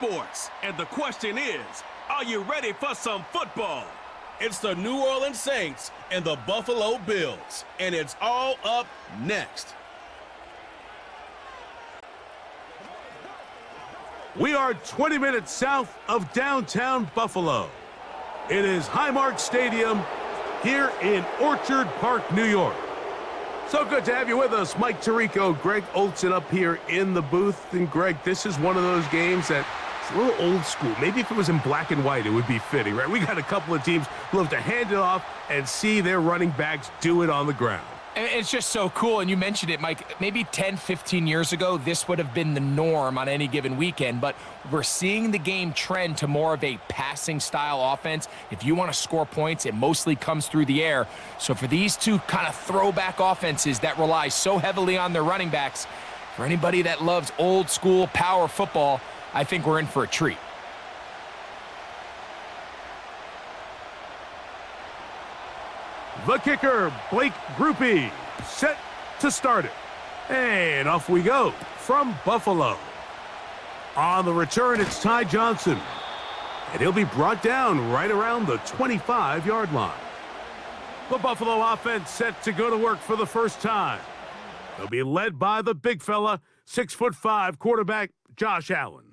Sports. And the question is, are you ready for some football? It's the New Orleans Saints and the Buffalo Bills, and it's all up next. We are 20 minutes south of downtown Buffalo. It is Highmark Stadium here in Orchard Park, New York. So good to have you with us. Mike Tirico, Greg Olson up here in the booth. And Greg, this is one of those games that it's a little old school. Maybe if it was in black and white, it would be fitting, right? We got a couple of teams who love to hand it off and see their running backs do it on the ground. It's just so cool, and you mentioned it, Mike. Maybe 10, 15 years ago, this would have been the norm on any given weekend, but we're seeing the game trend to more of a passing-style offense. If you want to score points, it mostly comes through the air. So for these two kind of throwback offenses that rely so heavily on their running backs, for anybody that loves old-school power football, I think we're in for a treat. The kicker, Blake Grupe, set to start it. And off we go from Buffalo. On the return, it's Ty Johnson. And he'll be brought down right around the 25-yard line. The Buffalo offense set to go to work for the first time. They'll be led by the big fella, 6'5" quarterback Josh Allen.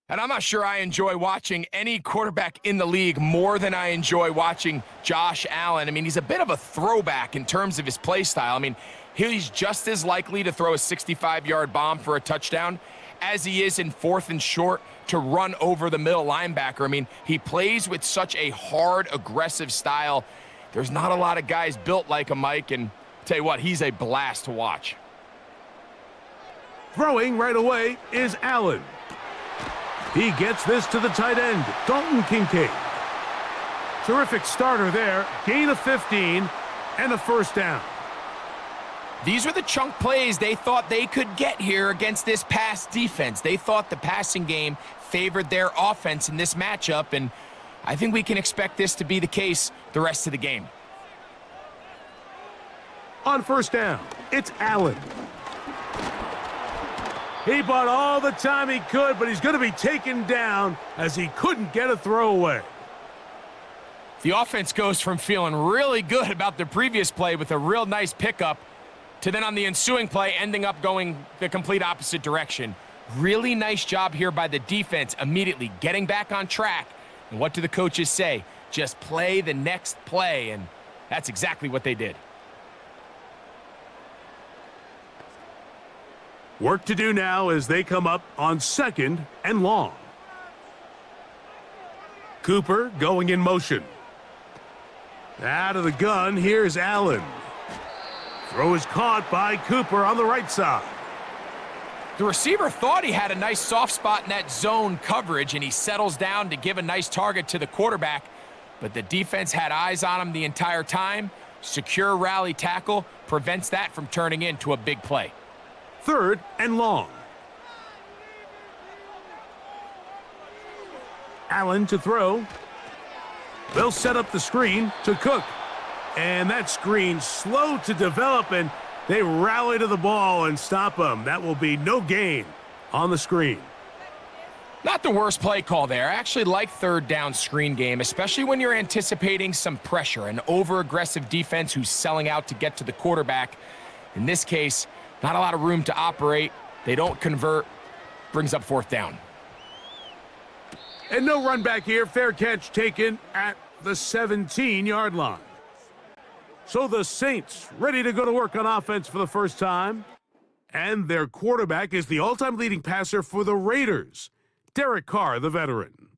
And I'm not sure I enjoy watching any quarterback in the league more than I enjoy watching Josh Allen. I mean, he's a bit of a throwback in terms of his play style. I mean, he's just as likely to throw a 65-yard bomb for a touchdown as he is in 4th and short to run over the middle linebacker. I mean, he plays with such a hard, aggressive style. There's not a lot of guys built like him, Mike, and I'll tell you what, he's a blast to watch. Throwing right away is Allen. He gets this to the tight end, Dalton Kincaid. Terrific starter there, gain of 15, and a first down. These are the chunk plays they thought they could get here against this pass defense. They thought the passing game favored their offense in this matchup, and I think we can expect this to be the case the rest of the game. On first down, it's Allen. He bought all the time he could, but he's going to be taken down as he couldn't get a throwaway. The offense goes from feeling really good about the previous play with a real nice pickup to then on the ensuing play ending up going the complete opposite direction. Really nice job here by the defense immediately getting back on track. And what do the coaches say? Just play the next play, and that's exactly what they did. Work to do now as they come up on 2nd and long. Cooper going in motion. Out of the gun, here's Allen. Throw is caught by Cooper on the right side. The receiver thought he had a nice soft spot in that zone coverage, and he settles down to give a nice target to the quarterback, but the defense had eyes on him the entire time. Secure rally tackle prevents that from turning into a big play. 3rd and long. Allen to throw. They'll set up the screen to Cook. And that screen slow to develop, and they rally to the ball and stop him. That will be no gain on the screen. Not the worst play call there. I actually like 3rd down screen game, especially when you're anticipating some pressure, an over-aggressive defense who's selling out to get to the quarterback. In this case, not a lot of room to operate. They don't convert. Brings up 4th down. And no run back here. Fair catch taken at the 17-yard line. So the Saints ready to go to work on offense for the first time. And their quarterback is the all-time leading passer for the Raiders, Derek Carr, the veteran.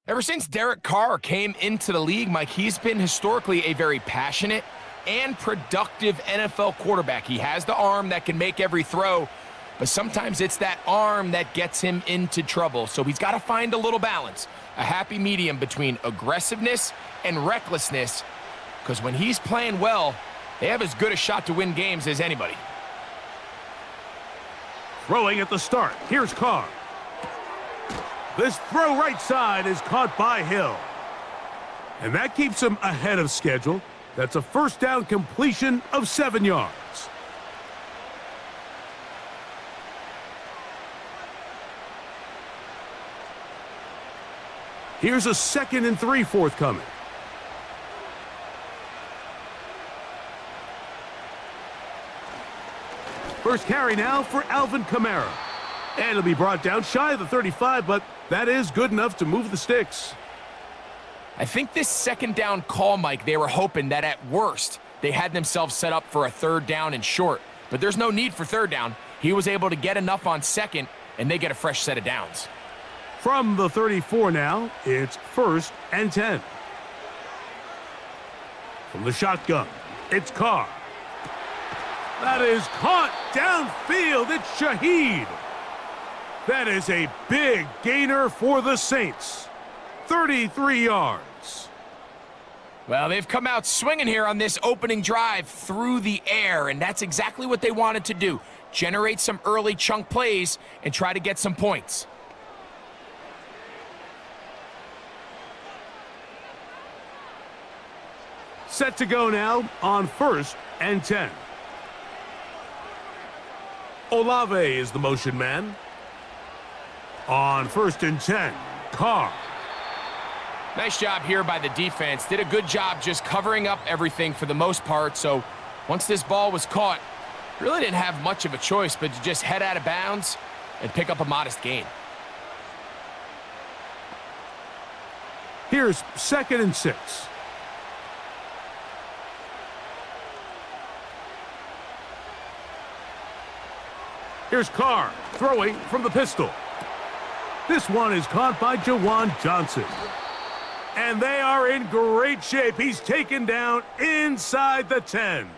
Ever since Derek Carr came into the league, Mike, he's been historically a very passionate and productive NFL quarterback. He has the arm that can make every throw, but sometimes it's that arm that gets him into trouble. So he's got to find a little balance, a happy medium between aggressiveness and recklessness, because when he's playing well, they have as good a shot to win games as anybody. Throwing at the start. Here's Carr. This throw right side is caught by Hill. And that keeps him ahead of schedule. That's a first down completion of 7 yards. Here's a 2nd and 3 forthcoming. First carry now for Alvin Kamara. And it'll be brought down shy of the 35, but that is good enough to move the sticks. I think this 2nd down call, Mike, they were hoping that at worst they had themselves set up for a 3rd down and short. But there's no need for 3rd down. He was able to get enough on 2nd, and they get a fresh set of downs. From the 34 now, it's 1st and 10. From the shotgun, it's Carr. That is caught downfield. It's Shaheed. That is a big gainer for the Saints. 33 yards. Well, they've come out swinging here on this opening drive through the air, and that's exactly what they wanted to do. Generate some early chunk plays and try to get some points. Set to go now on 1st and 10. Olave is the motion man. On 1st and 10, Carr. Nice job here by the defense. Did a good job just covering up everything for the most part. So once this ball was caught, really didn't have much of a choice but to just head out of bounds and pick up a modest gain. Here's 2nd and 6. Here's Carr throwing from the pistol. This one is caught by Jawan Johnson. And they are in great shape. He's taken down inside the 10.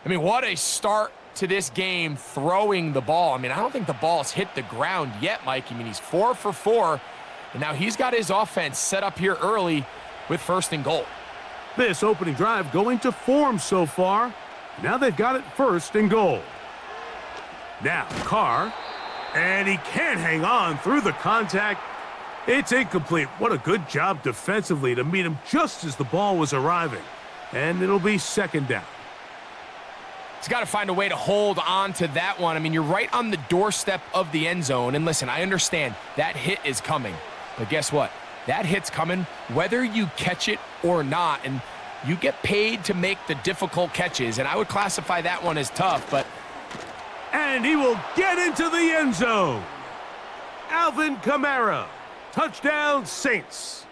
I mean, what a start to this game throwing the ball. I mean, I don't think the ball's hit the ground yet, Mike. I mean, he's 4 for 4, and now he's got his offense set up here early with 1st and goal. This opening drive going to form so far. Now they've got it 1st and goal. Now, Carr, and he can't hang on through the contact. It's incomplete. What a good job defensively to meet him just as the ball was arriving. And it'll be 2nd down. He's got to find a way to hold on to that one. I mean, you're right on the doorstep of the end zone. And listen, I understand that hit is coming. But guess what? That hit's coming whether you catch it or not. And you get paid to make the difficult catches. And I would classify that one as tough, but... And he will get into the end zone. Alvin Kamara. Touchdown, Saints.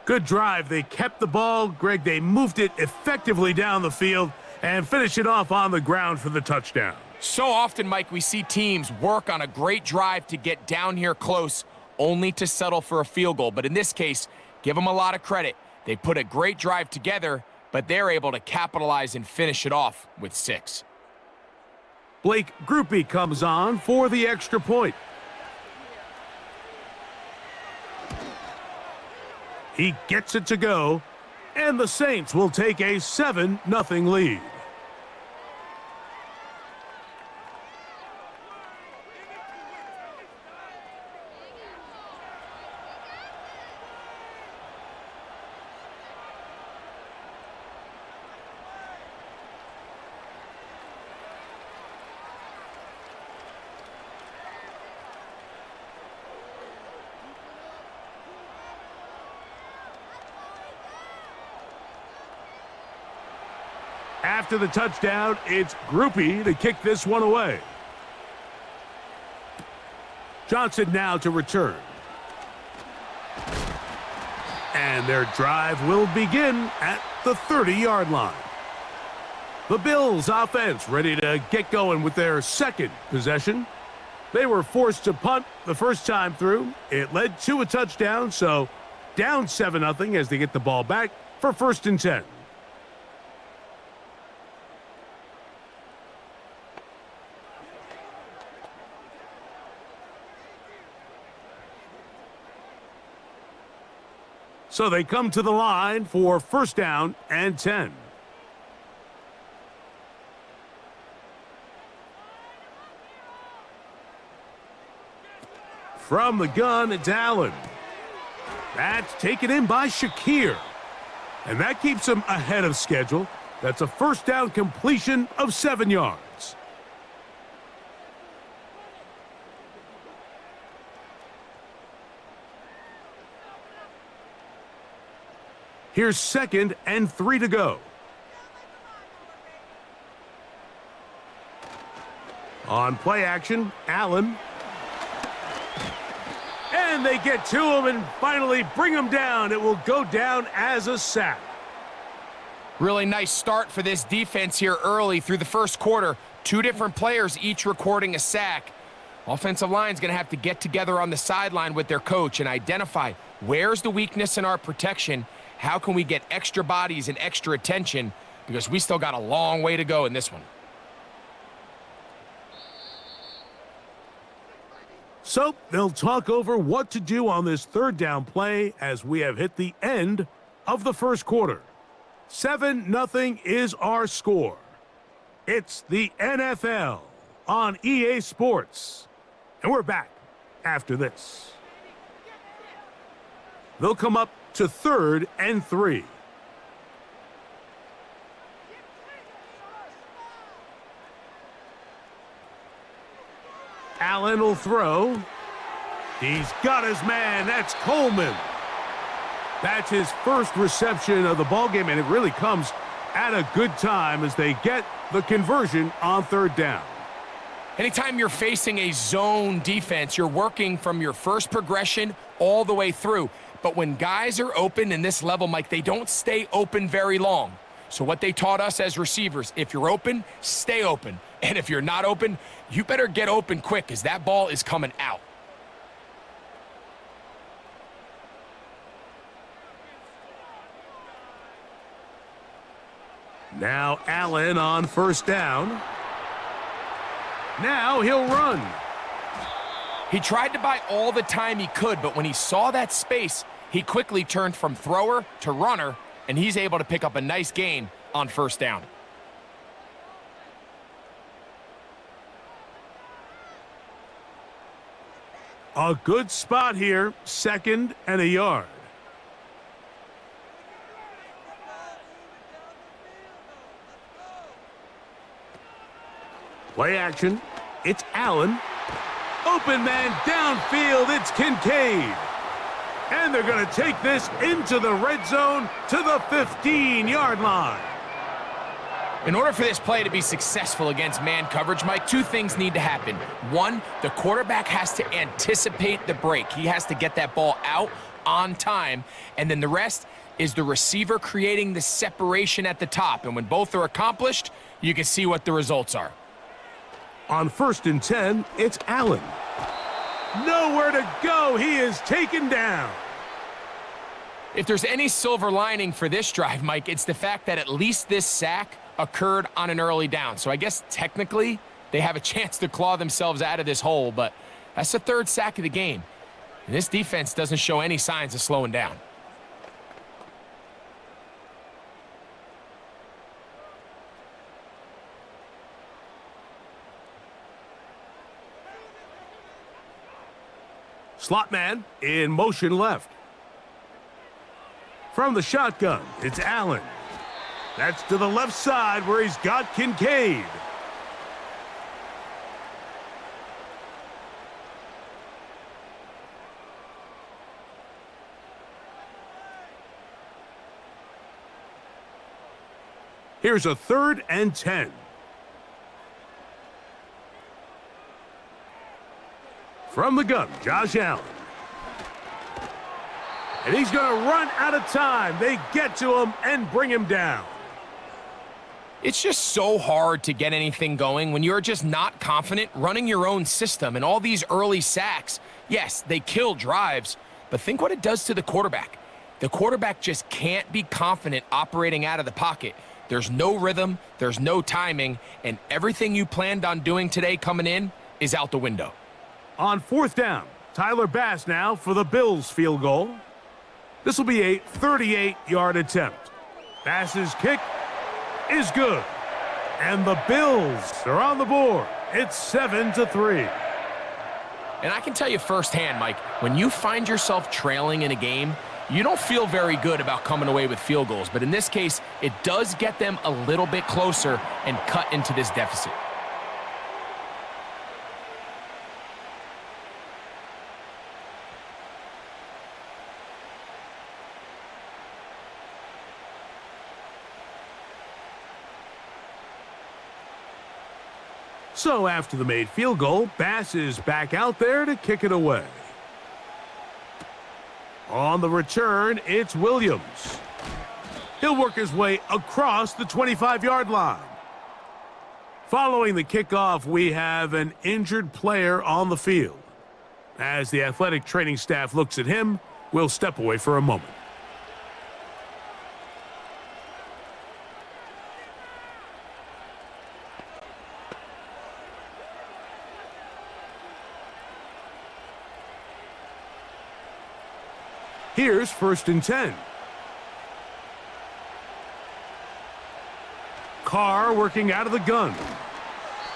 Good drive. They kept the ball. Greg, they moved it effectively down the field and finished it off on the ground for the touchdown. So often, Mike, we see teams work on a great drive to get down here close, only to settle for a field goal. But in this case, give them a lot of credit. They put a great drive together, but they're able to capitalize and finish it off with 6. Blake Grupe comes on for the extra point. He gets it to go, and the Saints will take a 7-0 lead. After the touchdown, it's Grupe to kick this one away. Johnson now to return. And their drive will begin at the 30-yard line. The Bills offense ready to get going with their 2nd possession. They were forced to punt the first time through. It led to a touchdown, so down 7-0 as they get the ball back for 1st and 10. So they come to the line for 1st down and 10. From the gun, it's Allen. That's taken in by Shakir. And that keeps him ahead of schedule. That's a 1st down completion of 7 yards. Here's 2nd and 3 to go. On play action, Allen. And they get to him and finally bring him down. It will go down as a sack. Really nice start for this defense here early through the first quarter. 2 different players each recording a sack. Offensive line's going to have to get together on the sideline with their coach and identify where's the weakness in our protection, how can we get extra bodies and extra attention, because we still got a long way to go in this one. So they'll talk over what to do on this 3rd down play as we have hit the end of the first quarter. 7-0 is our score. It's the NFL on EA Sports. And we're back after this. They'll come up to 3rd and 3. Allen will throw. He's got his man. That's Coleman. That's his first reception of the ballgame, and it really comes at a good time as they get the conversion on 3rd down. Anytime you're facing a zone defense, you're working from your first progression all the way through. But when guys are open in this level, Mike, they don't stay open very long. So what they taught us as receivers, if you're open, stay open. And if you're not open, you better get open quick because that ball is coming out. Now Allen on 1st down. Now he'll run. He tried to buy all the time he could, but when he saw that space, he quickly turned from thrower to runner, and he's able to pick up a nice gain on 1st down. A good spot here, 2nd and a yard. Play action. It's Allen. Open man downfield. It's Kincaid. And they're going to take this into the red zone to the 15-yard line. In order for this play to be successful against man coverage, Mike, 2 things need to happen. 1, the quarterback has to anticipate the break. He has to get that ball out on time. And then the rest is the receiver creating the separation at the top. And when both are accomplished, you can see what the results are. On 1st and 10, it's Allen. Nowhere to go. He is taken down. If there's any silver lining for this drive, Mike, it's the fact that at least this sack occurred on an early down. So I guess technically they have a chance to claw themselves out of this hole, but that's the 3rd sack of the game. And this defense doesn't show any signs of slowing down. Slot man in motion left. From the shotgun, it's Allen. That's to the left side where he's got Kincaid. Here's a 3rd and 10. From the gun, Josh Allen. And he's going to run out of time. They get to him and bring him down. It's just so hard to get anything going when you're just not confident running your own system. And all these early sacks, yes, they kill drives, but think what it does to the quarterback. The quarterback just can't be confident operating out of the pocket. There's no rhythm, there's no timing, and everything you planned on doing today coming in is out the window. On 4th down, Tyler Bass now for the Bills field goal. This will be a 38-yard attempt. Bass's kick is good. And the Bills are on the board. It's 7-3. And I can tell you firsthand, Mike, when you find yourself trailing in a game, you don't feel very good about coming away with field goals. But in this case, it does get them a little bit closer and cut into this deficit. So after the made field goal, Bass is back out there to kick it away. On the return, it's Williams. He'll work his way across the 25-yard line. Following the kickoff, we have an injured player on the field. As the athletic training staff looks at him, we'll step away for a moment. Here's 1st and 10. Carr working out of the gun.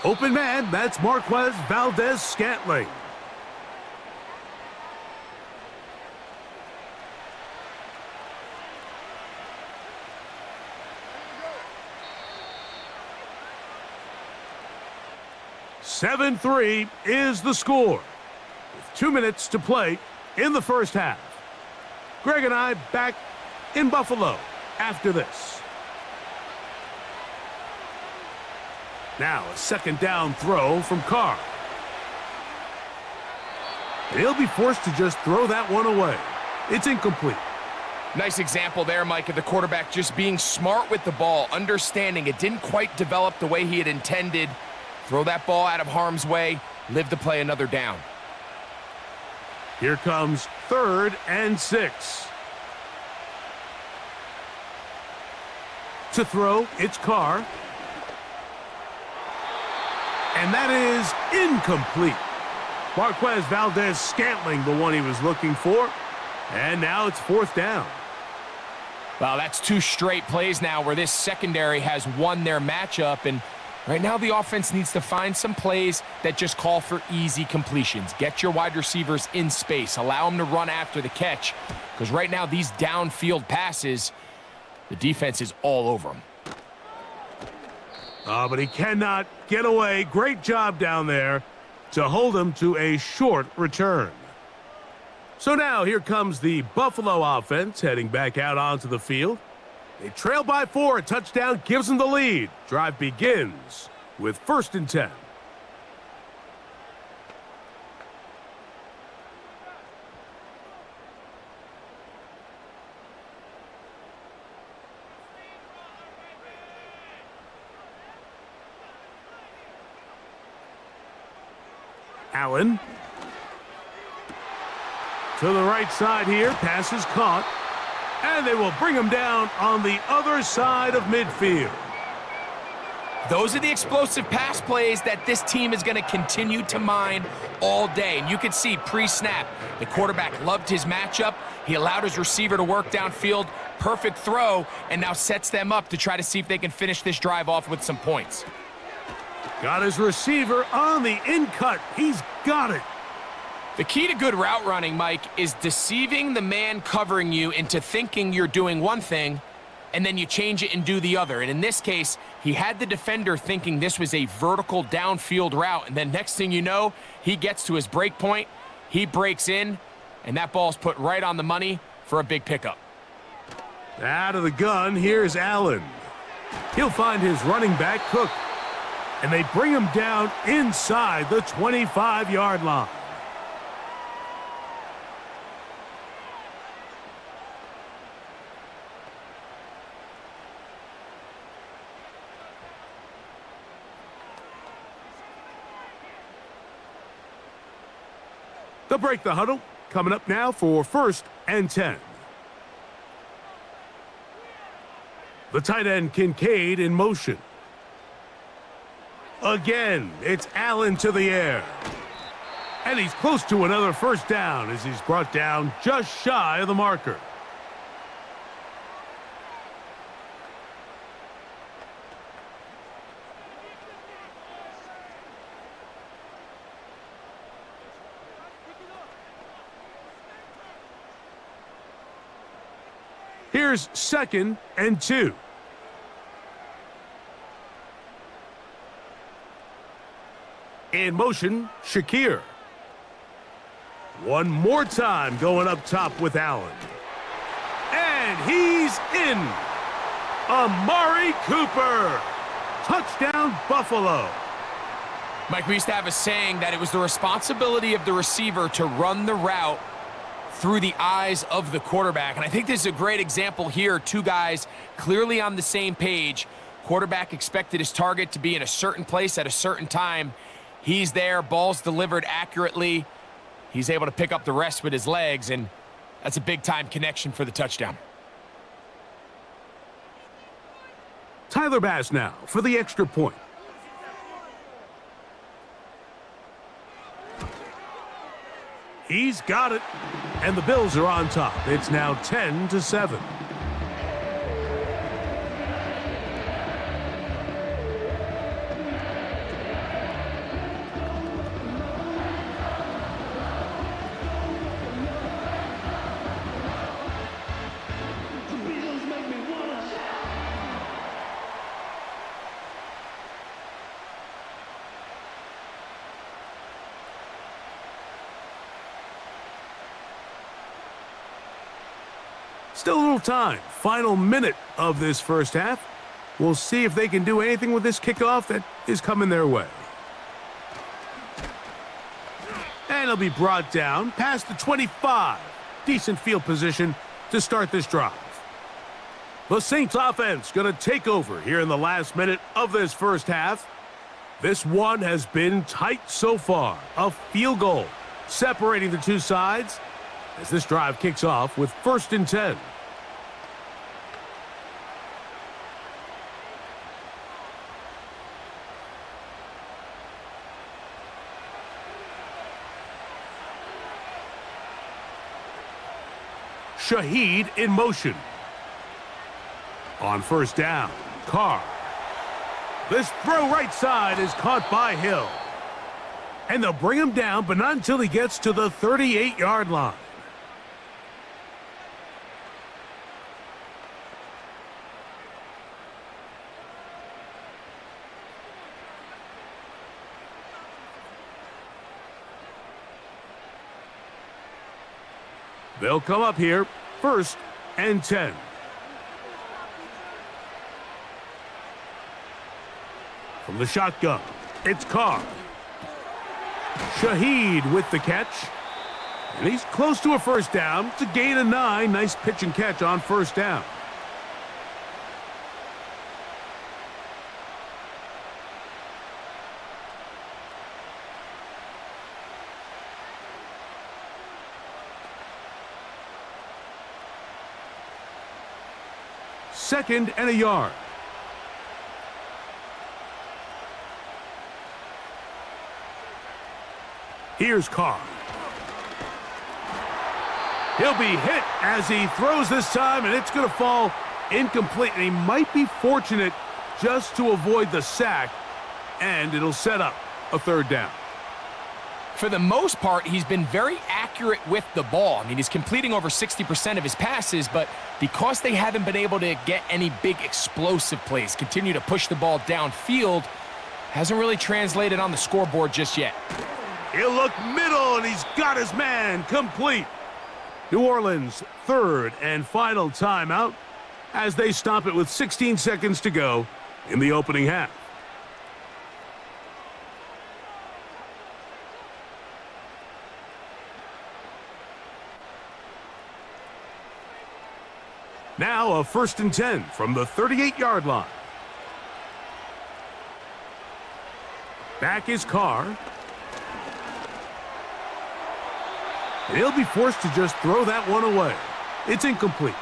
Open man, that's Marquez Valdez-Scantling. "7-3 is the score, with 2 minutes to play in the first half. Greg and I back in Buffalo after this. Now a 2nd down throw from Carr. He'll be forced to just throw that one away. It's incomplete. Nice example there, Mike, of the quarterback just being smart with the ball, understanding it didn't quite develop the way he had intended. Throw that ball out of harm's way, live to play another down. Here comes 3rd and 6. To throw, it's Carr. And that is incomplete. Marquez Valdez-Scantling, the one he was looking for. And now it's 4th down. Well, that's 2 straight plays now where this secondary has won their matchup, and right now the offense needs to find some plays that just call for easy completions. Get your wide receivers in space. Allow them to run after the catch, because right now these downfield passes, the defense is all over them. But he cannot get away. Great job down there to hold him to a short return. So now here comes the Buffalo offense heading back out onto the field. They trail by 4. A touchdown gives them the lead. Drive begins with 1st and 10. Allen. To the right side here. Pass is caught. And they will bring him down on the other side of midfield. Those are the explosive pass plays that this team is going to continue to mine all day. And you can see pre-snap, the quarterback loved his matchup. He allowed his receiver to work downfield. Perfect throw, and now sets them up to try to see if they can finish this drive off with some points. Got his receiver on the in-cut. He's got it. The key to good route running, Mike, is deceiving the man covering you into thinking you're doing one thing, and then you change it and do the other. And in this case, he had the defender thinking this was a vertical downfield route, and then next thing you know, he gets to his break point, he breaks in, and that ball's put right on the money for a big pickup. Out of the gun, here's Allen. He'll find his running back, Cook, and they bring him down inside the 25-yard line. They'll break the huddle. Coming up now for 1st and 10. The tight end Kincaid in motion. Again, it's Allen to the air. And he's close to another 1st down as he's brought down just shy of the marker. Here's 2nd and 2. In motion, Shakir. One more time going up top with Allen. And he's in. Amari Cooper. Touchdown, Buffalo. Mike, we used to have a saying that it was the responsibility of the receiver to run the route through the eyes of the quarterback. And I think this is a great example here. Two guys clearly on the same page. Quarterback expected his target to be in a certain place at a certain time. He's there, ball's delivered accurately. He's able to pick up the rest with his legs, and that's a big-time connection for the touchdown. Tyler Bass now for the extra point. He's got it, and the Bills are on top. It's now 10-7. Still a little time. Final minute of this first half. We'll see if they can do anything with this kickoff that is coming their way. And it'll be brought down past the 25. Decent field position to start this drive. The Saints offense going to take over here in the last minute of this first half. This one has been tight so far. A field goal separating the two sides as this drive kicks off with 1st and 10. Shaheed in motion. On 1st down, Carr. This throw right side is caught by Hill. And they'll bring him down, but not until he gets to the 38-yard line. They'll come up here, 1st and 10. From the shotgun, it's Carr. Shaheed with the catch. And he's close to a 1st down. It's a gain of 9. Nice pitch and catch on 1st down. Second and a yard. Here's Carr. He'll be hit as he throws this time, and it's going to fall incomplete. And he might be fortunate just to avoid the sack, and it'll set up a 3rd down. For the most part, he's been very accurate with the ball. I mean, he's completing over 60% of his passes, but because they haven't been able to get any big explosive plays, continue to push the ball downfield, hasn't really translated on the scoreboard just yet. He'll look middle, and he's got his man complete. New Orleans, 3rd and final timeout as they stop it with 16 seconds to go in the opening half. Now a 1st and 10 from the 38-yard line. Back is Carr. And he'll be forced to just throw that one away. It's incomplete.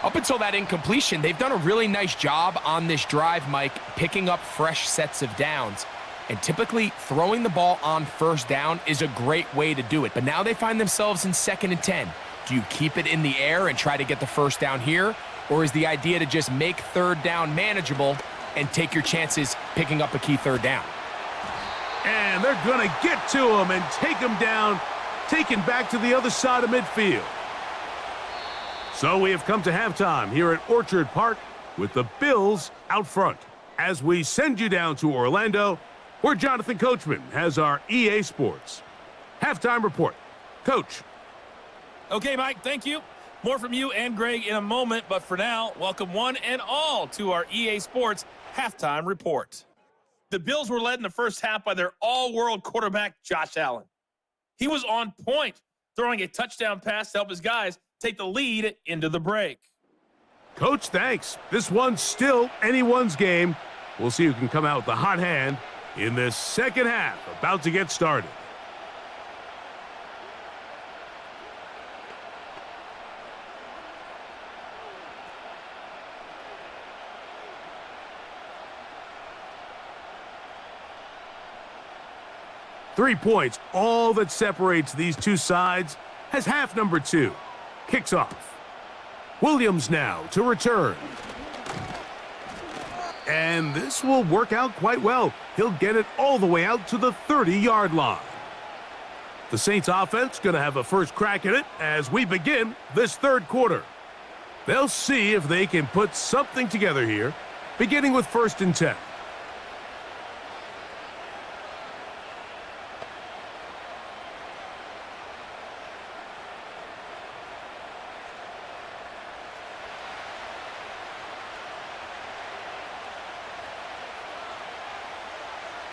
Up until that incompletion, they've done a really nice job on this drive, Mike, picking up fresh sets of downs. And typically, throwing the ball on 1st down is a great way to do it. But now they find themselves in 2nd and 10. Do you keep it in the air and try to get the 1st down here? Or is the idea to just make 3rd down manageable and take your chances picking up a key 3rd down? And they're going to get to him and take him down, taken back to the other side of midfield. So we have come to halftime here at Orchard Park with the Bills out front as we send you down to Orlando, where Jonathan Coachman has our EA Sports halftime report. Coach. Okay, Mike, thank you. More from you and Greg in a moment, but for now, welcome one and all to our EA Sports halftime report. The Bills were led in the first half by their all-world quarterback, Josh Allen. He was on point, throwing a touchdown pass to help his guys take the lead into the break. Coach, thanks. This one's still anyone's game. We'll see who can come out with the hot hand in this second half, about to get started. Three points, all that separates these two sides, has half number 2. Kicks off. Williams now to return. And this will work out quite well. He'll get it all the way out to the 30-yard line. The Saints offense going to have a first crack at it as we begin this third quarter. They'll see if they can put something together here, beginning with 1st and 10.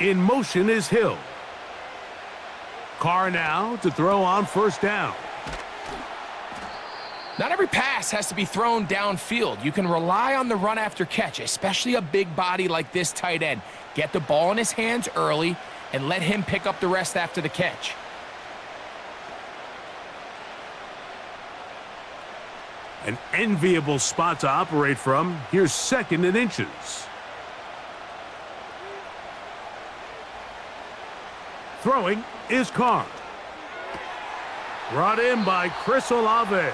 In motion is Hill. Carr now to throw on 1st down. Not every pass has to be thrown downfield. You can rely on the run after catch, especially a big body like this tight end. Get the ball in his hands early and let him pick up the rest after the catch. An enviable spot to operate from. Here's 2nd and inches. Throwing is Carr. Brought in by Chris Olave.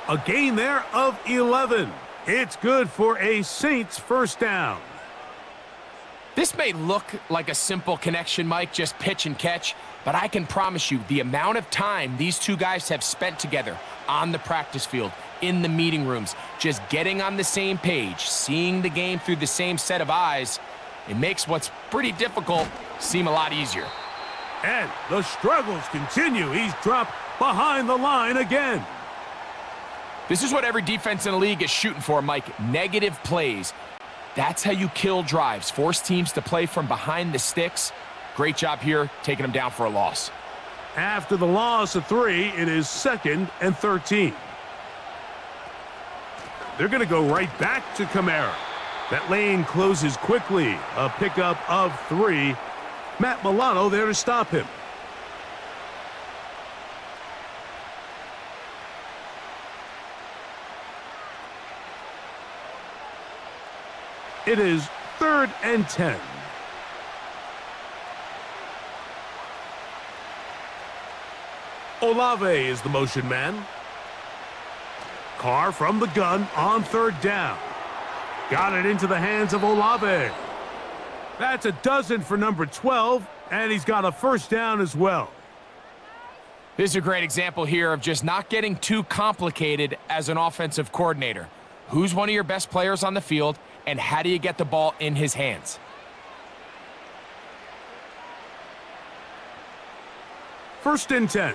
A gain there of 11. It's good for a Saints 1st down. This may look like a simple connection, Mike, just pitch and catch, but I can promise you the amount of time these two guys have spent together on the practice field, in the meeting rooms, just getting on the same page, seeing the game through the same set of eyes, it makes what's pretty difficult seem a lot easier. And the struggles continue. He's dropped behind the line again. This is what every defense in the league is shooting for, Mike. Negative plays. That's how you kill drives. Force teams to play from behind the sticks. Great job here, taking them down for a loss. After the loss of 3, it is 2nd and 13. They're going to go right back to Kamara. That lane closes quickly. A pickup of 3. Matt Milano there to stop him. It is 3rd and 10. Olave is the motion man. Carr from the gun on 3rd down. Got it into the hands of Olave. That's a dozen for number 12, and he's got a 1st down as well. This is a great example here of just not getting too complicated as an offensive coordinator. Who's one of your best players on the field, and how do you get the ball in his hands? 1st and 10.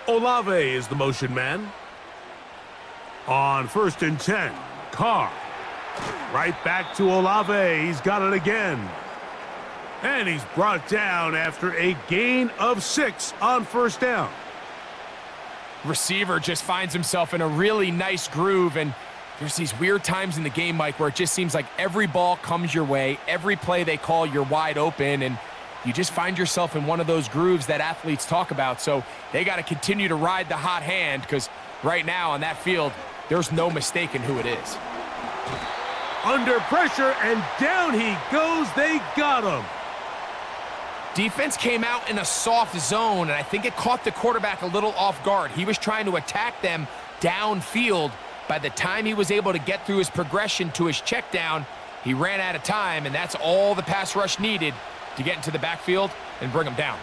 Olave is the motion man. On 1st and 10, Carr. Right back to Olave. He's got it again. And he's brought down after a gain of 6 on 1st down. Receiver just finds himself in a really nice groove, and there's these weird times in the game, Mike, where it just seems like every ball comes your way, every play they call, you're wide open, and you just find yourself in one of those grooves that athletes talk about. So they got to continue to ride the hot hand, because right now on that field, there's no mistaking who it is. Under pressure, and down he goes. They got him. Defense came out in a soft zone, and I think it caught the quarterback a little off guard. He was trying to attack them downfield. By the time he was able to get through his progression to his check down, he ran out of time, and that's all the pass rush needed to get into the backfield and bring him down.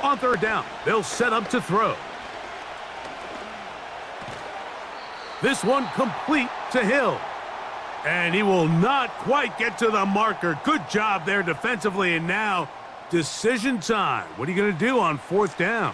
On 3rd down, they'll set up to throw. This one complete to Hill. And he will not quite get to the marker. Good job there defensively, and now decision time. What are you going to do on 4th down?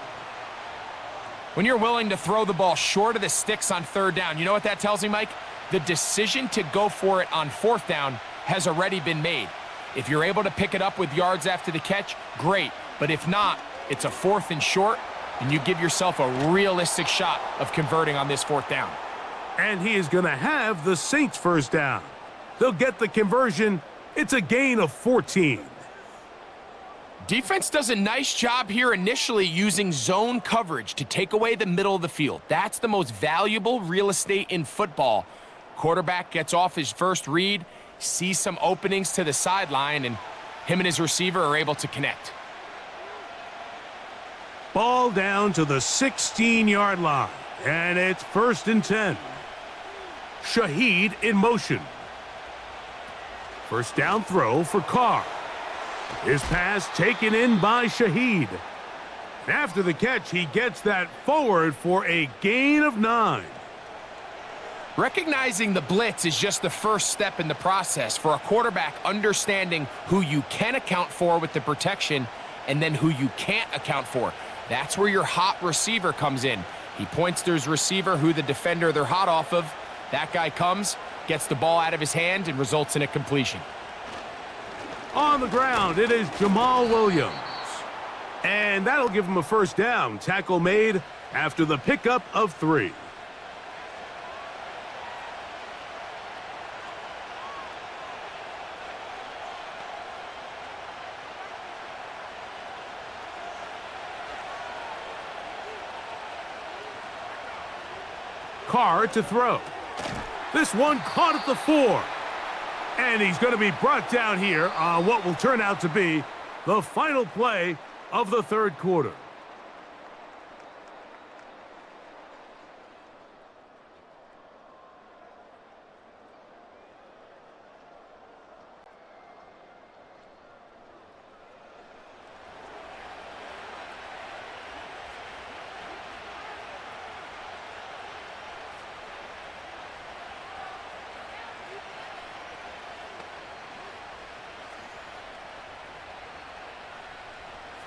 When you're willing to throw the ball short of the sticks on third down, you know what that tells me, Mike? The decision to go for it on fourth down has already been made. If you're able to pick it up with yards after the catch, great. But if not, it's a 4th and short, and you give yourself a realistic shot of converting on this 4th down. And he is going to have the Saints first down. They'll get the conversion. It's a gain of 14. Defense does a nice job here initially using zone coverage to take away the middle of the field. That's the most valuable real estate in football. Quarterback gets off his first read, sees some openings to the sideline, and him and his receiver are able to connect. Ball down to the 16-yard line, and it's 1st and 10. Shaheed in motion. First down throw for Carr. His pass taken in by Shaheed. After the catch, he gets that forward for a gain of 9. Recognizing the blitz is just the first step in the process for a quarterback understanding who you can account for with the protection and then who you can't account for. That's where your hot receiver comes in. He points to his receiver who the defender they're hot off of. That guy comes, gets the ball out of his hand, and results in a completion. On the ground, it is Jamal Williams. And that'll give him a first down. Tackle made after the pickup of 3. Carr to throw. This one caught at the 4. And he's going to be brought down here on what will turn out to be the final play of the 3rd quarter.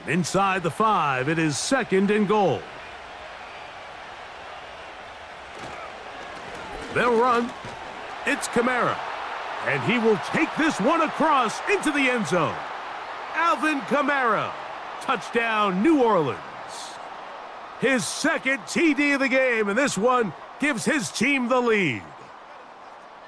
Inside the 5, it is 2nd and goal. They'll run. It's Kamara. And he will take this one across into the end zone. Alvin Kamara. Touchdown, New Orleans. His 2nd TD of the game, and this one gives his team the lead.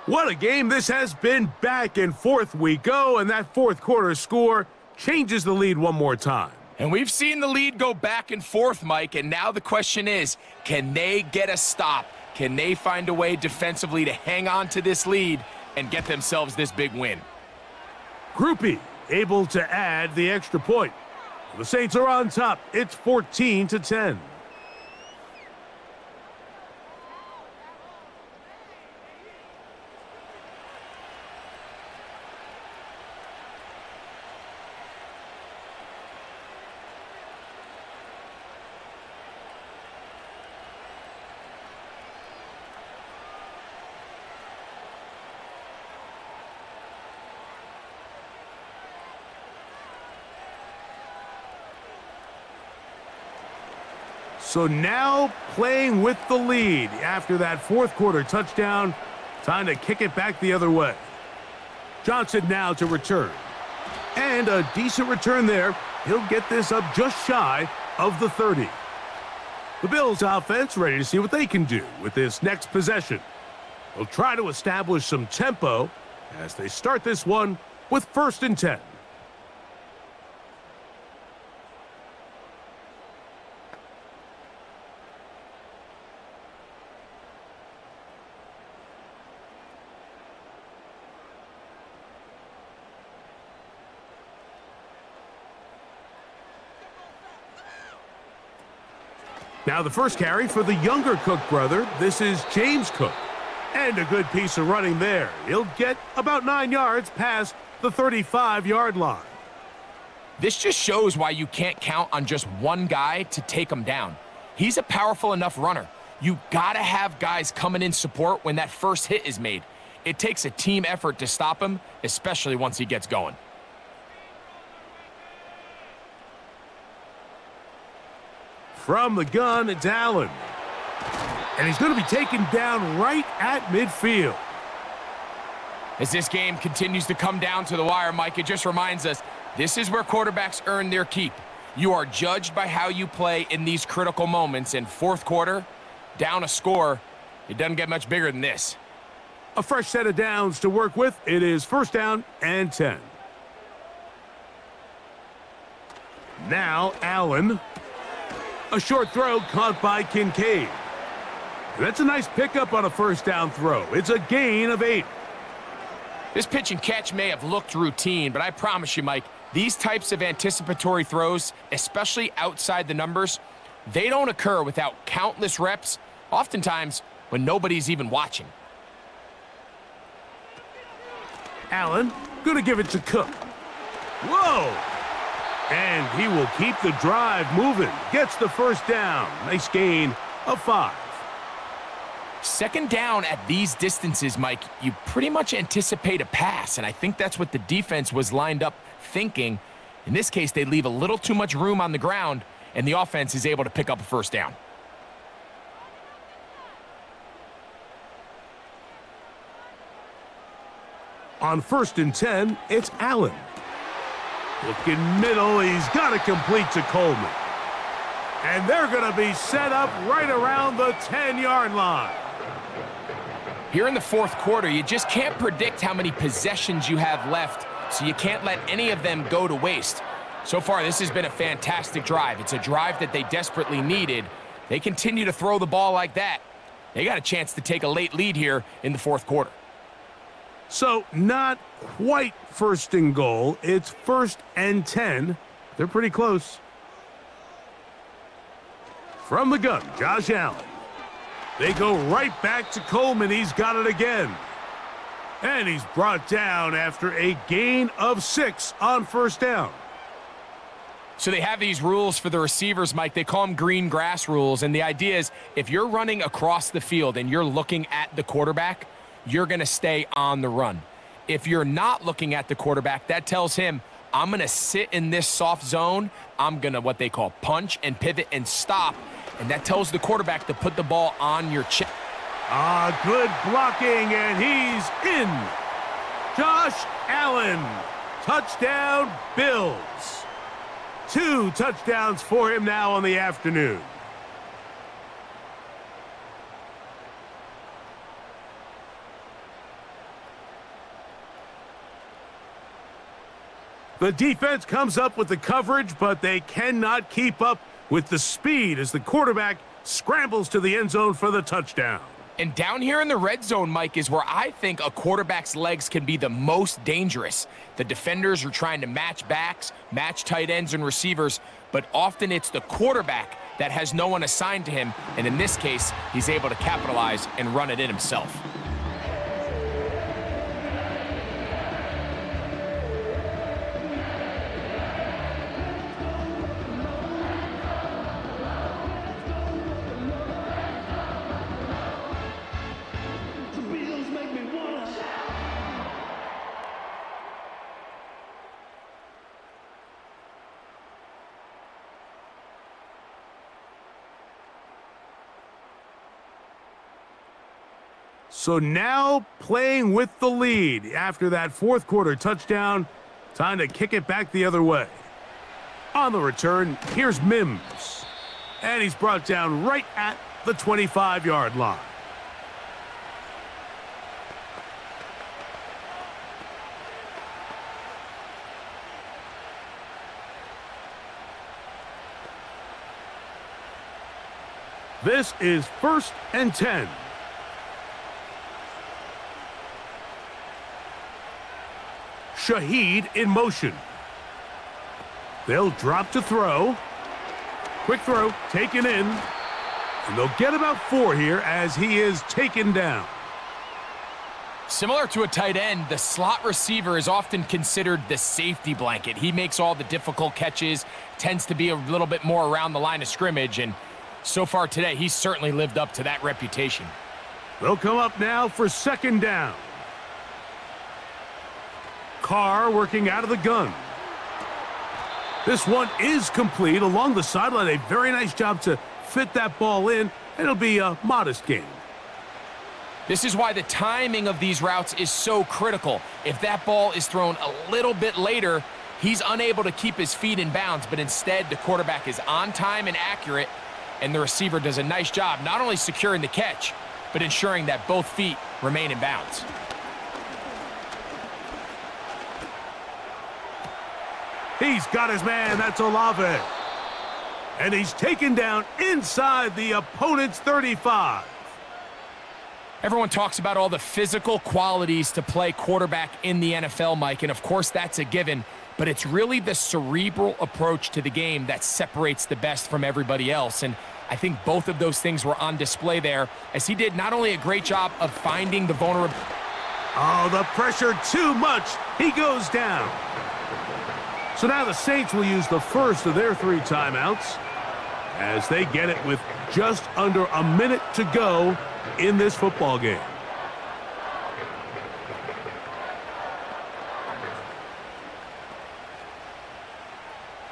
What a game this has been. Back and forth we go, and that 4th quarter score changes the lead one more time. And we've seen the lead go back and forth, Mike, and now the question is, can they get a stop? Can they find a way defensively to hang on to this lead and get themselves this big win? Groupie able to add the extra point. The Saints are on top. It's 14-10. So now playing with the lead after that 4th quarter touchdown. Time to kick it back the other way. Johnson now to return. And a decent return there. He'll get this up just shy of the 30. The Bills offense ready to see what they can do with this next possession. They'll try to establish some tempo as they start this one with 1st and 10. Now the first carry for the younger Cook brother. This is James Cook. And a good piece of running there. He'll get about 9 yards past the 35-yard line. This just shows why you can't count on just one guy to take him down. He's a powerful enough runner. You gotta have guys coming in support when that first hit is made. It takes a team effort to stop him, especially once he gets going. From the gun, it's Allen. And he's going to be taken down right at midfield. As this game continues to come down to the wire, Mike, it just reminds us, this is where quarterbacks earn their keep. You are judged by how you play in these critical moments. In fourth quarter, down a score, it doesn't get much bigger than this. A fresh set of downs to work with. It is 1st down and 10. Now Allen. A short throw caught by Kincaid. That's a nice pickup on a 1st down throw. It's a gain of 8. This pitch and catch may have looked routine, but I promise you, Mike, these types of anticipatory throws, especially outside the numbers, they don't occur without countless reps, oftentimes when nobody's even watching. Allen, gonna give it to Cook. Whoa! And he will keep the drive moving. Gets the 1st down. Nice gain of 5. 2nd down at these distances, Mike, you pretty much anticipate a pass, and I think that's what the defense was lined up thinking. In this case, they leave a little too much room on the ground, and the offense is able to pick up a 1st down. On 1st and 10, it's Allen. Looking middle, he's got to complete to Coleman. And they're going to be set up right around the 10-yard line. Here in the 4th quarter, you just can't predict how many possessions you have left, so you can't let any of them go to waste. So far, this has been a fantastic drive. It's a drive that they desperately needed. They continue to throw the ball like that. They got a chance to take a late lead here in the 4th quarter. So not quite 1st and goal. It's 1st and 10. They're pretty close. From the gun, Josh Allen. They go right back to Coleman. He's got it again. And he's brought down after a gain of 6 on 1st down. So they have these rules for the receivers, Mike. They call them green grass rules. And the idea is if you're running across the field and you're looking at the quarterback, you're going to stay on the run. If you're not looking at the quarterback, that tells him, I'm going to sit in this soft zone. I'm going to what they call punch and pivot and stop. And that tells the quarterback to put the ball on your chest. Good blocking, and he's in. Josh Allen, touchdown Bills. 2 touchdowns for him now on the afternoon. The defense comes up with the coverage, but they cannot keep up with the speed as the quarterback scrambles to the end zone for the touchdown. And down here in the red zone, Mike, is where I think a quarterback's legs can be the most dangerous. The defenders are trying to match backs, match tight ends and receivers, but often it's the quarterback that has no one assigned to him, and in this case, he's able to capitalize and run it in himself. So now playing with the lead after that 4th quarter touchdown, time to kick it back the other way. On the return, here's Mims. And he's brought down right at the 25-yard line. This is 1st and 10. Shaheed in motion. They'll drop to throw. Quick throw, taken in. And they'll get about 4 here as he is taken down. Similar to a tight end, the slot receiver is often considered the safety blanket. He makes all the difficult catches, tends to be a little bit more around the line of scrimmage, and so far today, he's certainly lived up to that reputation. They'll come up now for 2nd down. Carr working out of the gun. This one is complete along the sideline. A very nice job to fit that ball in. It'll be a modest gain. This is why the timing of these routes is so critical. If that ball is thrown a little bit later, he's unable to keep his feet in bounds, but instead the quarterback is on time and accurate, and the receiver does a nice job not only securing the catch, but ensuring that both feet remain in bounds. He's got his man. That's Olave. And he's taken down inside the opponent's 35. Everyone talks about all the physical qualities to play quarterback in the NFL, Mike, and of course that's a given, but it's really the cerebral approach to the game that separates the best from everybody else, and I think both of those things were on display there, as he did not only a great job of finding the vulnerable... Oh, the pressure too much. He goes down. So now the Saints will use the first of their 3 timeouts as they get it with just under a minute to go in this football game.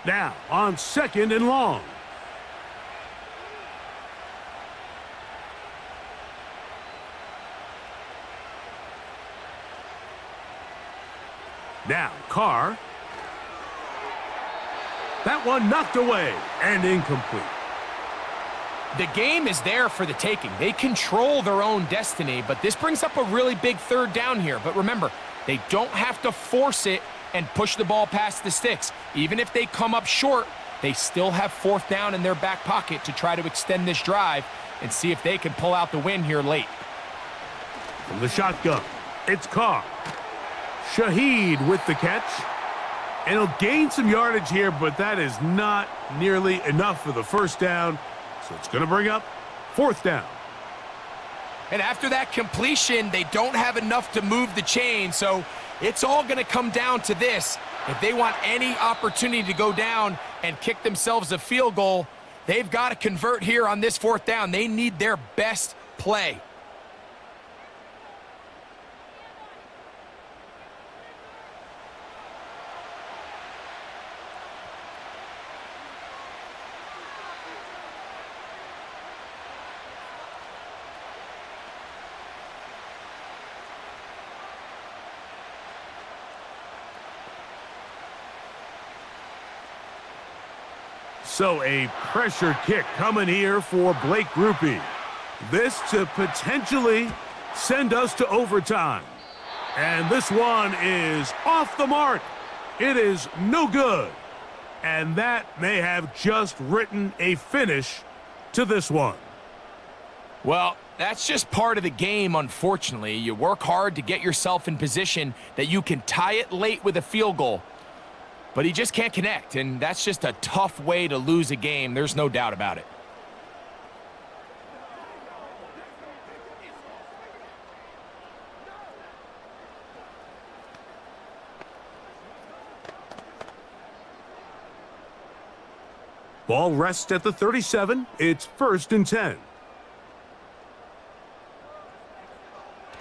Now on 2nd and long. Now Carr. That one knocked away and incomplete. The game is there for the taking. They control their own destiny, but this brings up a really big 3rd down here. But remember, they don't have to force it and push the ball past the sticks. Even if they come up short, they still have 4th down in their back pocket to try to extend this drive and see if they can pull out the win here late. From the shotgun, it's Carr. Shaheed with the catch. And he'll gain some yardage here, but that is not nearly enough for the 1st down. So it's going to bring up 4th down. And after that completion, they don't have enough to move the chain, so it's all going to come down to this. If they want any opportunity to go down and kick themselves a field goal, they've got to convert here on this 4th down. They need their best play. So a pressure kick coming here for Blake Grupe. This to potentially send us to overtime. And this one is off the mark. It is no good. And that may have just written a finish to this one. Well, that's just part of the game, unfortunately. You work hard to get yourself in position that you can tie it late with a field goal. But he just can't connect, and that's just a tough way to lose a game. There's no doubt about it. Ball rests at the 37. It's 1st and 10.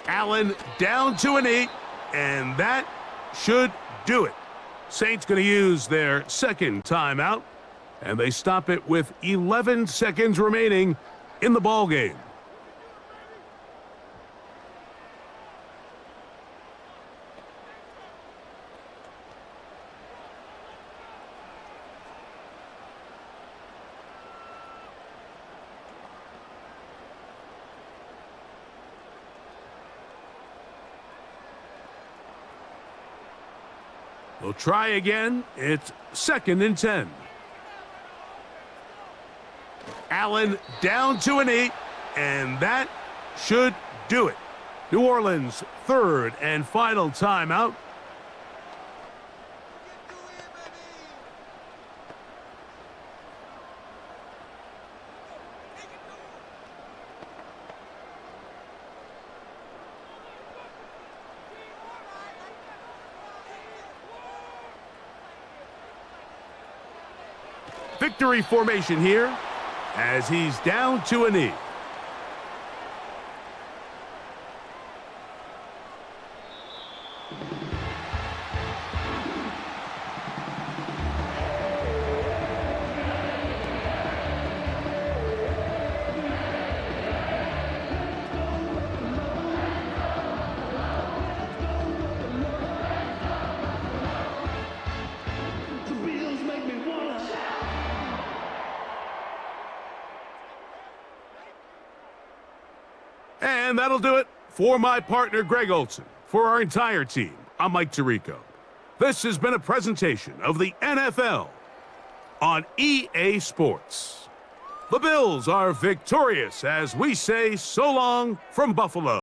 Allen down to an 8, and that should do it. Saints going to use their 2nd timeout, and they stop it with 11 seconds remaining in the ball game. We'll try again. It's 2nd and 10. Allen down to an 8, and that should do it. New Orleans 3rd and final timeout. Victory formation here as he's down to a knee. And that'll do it for my partner, Greg Olson. For our entire team, I'm Mike Tirico. This has been a presentation of the NFL on EA Sports. The Bills are victorious as we say so long from Buffalo.